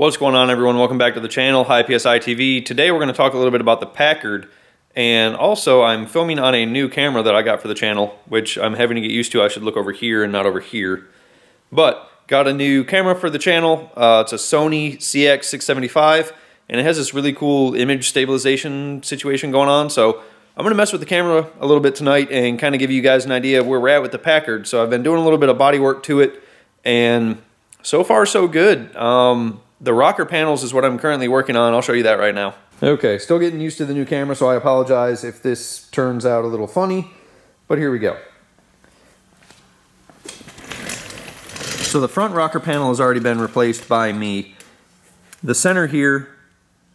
What's going on, everyone? Welcome back to the channel. Hi, PSI TV. Today we're going to talk a little bit about the Packard, and also I'm filming on a new camera that I got for the channel, which I'm having to get used to. I should look over here and not over here. But got a new camera for the channel. It's a Sony CX675, and it has this really cool image stabilization situation going on. So I'm going to mess with the camera a little bit tonight and kind of give you guys an idea of where we're at with the Packard. So I've been doing a little bit of body work to it, and so far so good. The rocker panels is what I'm currently working on. I'll show you that right now. Okay, still getting used to the new camera, so I apologize if this turns out a little funny, but here we go. So the front rocker panel has already been replaced by me. The center here,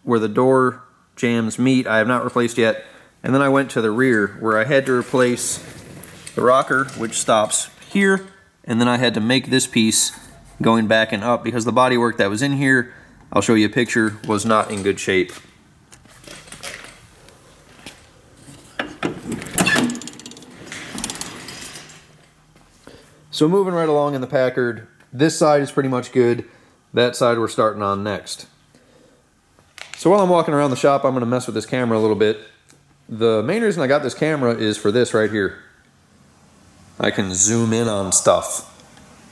where the door jambs meet, I have not replaced yet. And then I went to the rear, where I had to replace the rocker, which stops here, and then I had to make this piece going back and up because the bodywork that was in here, I'll show you a picture, was not in good shape. So moving right along in the Packard, this side is pretty much good. That side we're starting on next. So while I'm walking around the shop, I'm going to mess with this camera a little bit. The main reason I got this camera is for this right here. I can zoom in on stuff.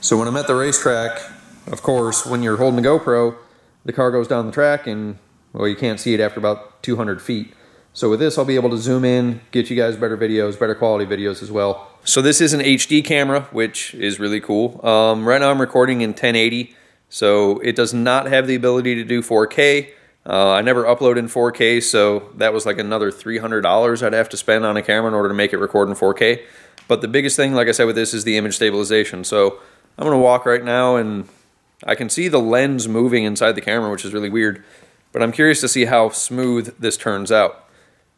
So when I'm at the racetrack, of course, when you're holding the GoPro, the car goes down the track and, well, you can't see it after about 200 feet. So with this, I'll be able to zoom in, get you guys better videos, better quality videos as well. So this is an HD camera, which is really cool. Right now I'm recording in 1080, so it does not have the ability to do 4K. I never upload in 4K, so that was like another $300 I'd have to spend on a camera in order to make it record in 4K. But the biggest thing, like I said with this, is the image stabilization. So I'm going to walk right now, and I can see the lens moving inside the camera, which is really weird. But I'm curious to see how smooth this turns out.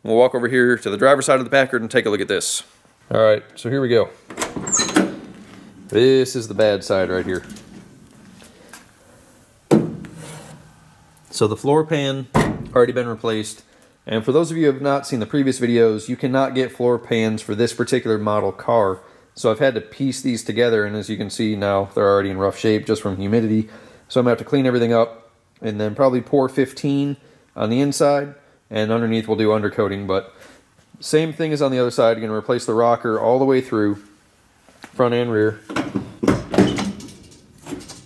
We'll walk over here to the driver's side of the Packard and take a look at this. All right, so here we go. This is the bad side right here. So the floor pan already been replaced. And for those of you who have not seen the previous videos, you cannot get floor pans for this particular model car. So I've had to piece these together, and as you can see now, they're already in rough shape just from humidity. So I'm gonna have to clean everything up and then probably pour 15 on the inside, and underneath we'll do undercoating. But same thing as on the other side. You're gonna replace the rocker all the way through, front and rear.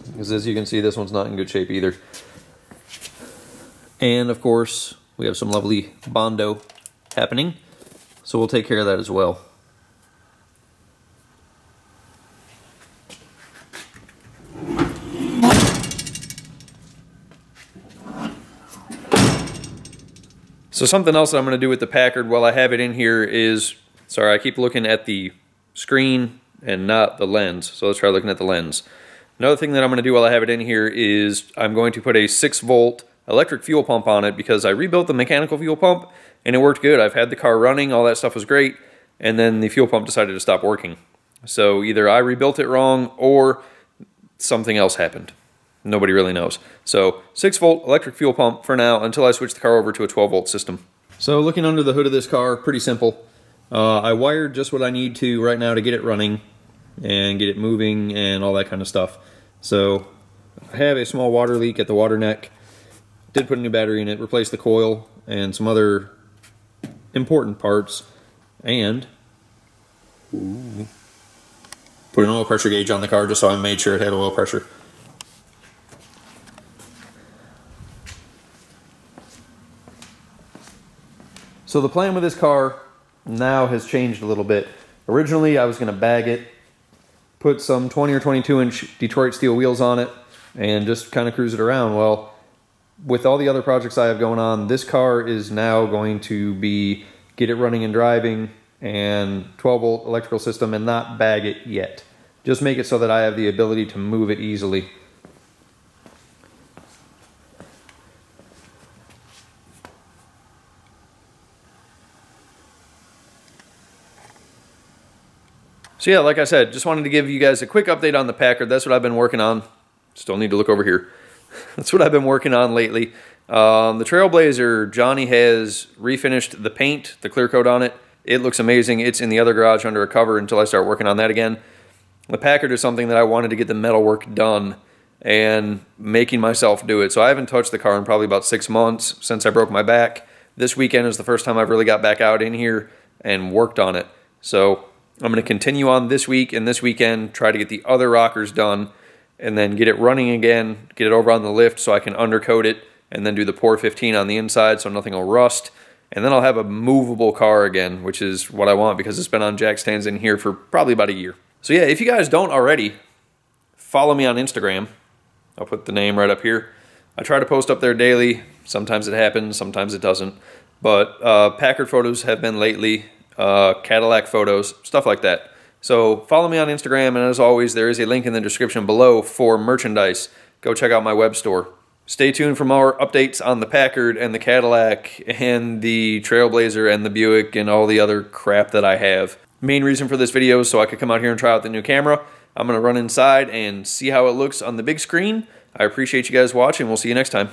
Because as you can see, this one's not in good shape either. And of course, we have some lovely Bondo happening, so we'll take care of that as well. So something else that I'm going to do with the Packard while I have it in here is, sorry, I keep looking at the screen and not the lens, so let's try looking at the lens. Another thing that I'm going to do while I have it in here is I'm going to put a 6-volt electric fuel pump on it, because I rebuilt the mechanical fuel pump and it worked good. I've had the car running, all that stuff was great, and then the fuel pump decided to stop working. So either I rebuilt it wrong or something else happened. Nobody really knows. So 6-volt electric fuel pump for now until I switch the car over to a 12-volt system. So looking under the hood of this car, pretty simple. I wired just what I need to right now to get it running and get it moving and all that kind of stuff. So I have a small water leak at the water neck. Did put a new battery in it, replaced the coil and some other important parts, and put an oil pressure gauge on the car just so I made sure it had oil pressure. So the plan with this car now has changed a little bit. Originally I was going to bag it, put some 20 or 22 inch Detroit steel wheels on it, and just kind of cruise it around. Well, with all the other projects I have going on, this car is now going to be get it running and driving and 12-volt electrical system, and not bag it yet. Just make it so that I have the ability to move it easily. So yeah, like I said, just wanted to give you guys a quick update on the Packard. That's what I've been working on. Still need to look over here. That's what I've been working on lately. The Trailblazer, Johnny has refinished the paint, the clear coat on it. It looks amazing. It's in the other garage under a cover until I start working on that again. The Packard is something that I wanted to get the metal work done and making myself do it. So I haven't touched the car in probably about 6 months since I broke my back. This weekend is the first time I've really got back out in here and worked on it. So I'm going to continue on this week and this weekend, try to get the other rockers done, and then get it running again, get it over on the lift so I can undercoat it, and then do the pour 15 on the inside so nothing will rust. And then I'll have a movable car again, which is what I want because it's been on jack stands in here for probably about a year. So yeah, if you guys don't already, follow me on Instagram. I'll put the name right up here. I try to post up there daily. Sometimes it happens, sometimes it doesn't. But Packard photos have been lately, Cadillac photos, stuff like that. So follow me on Instagram, and as always, there is a link in the description below for merchandise. Go check out my web store. Stay tuned for more updates on the Packard and the Cadillac and the Trailblazer and the Buick and all the other crap that I have. Main reason for this video is so I could come out here and try out the new camera. I'm going to run inside and see how it looks on the big screen. I appreciate you guys watching. We'll see you next time.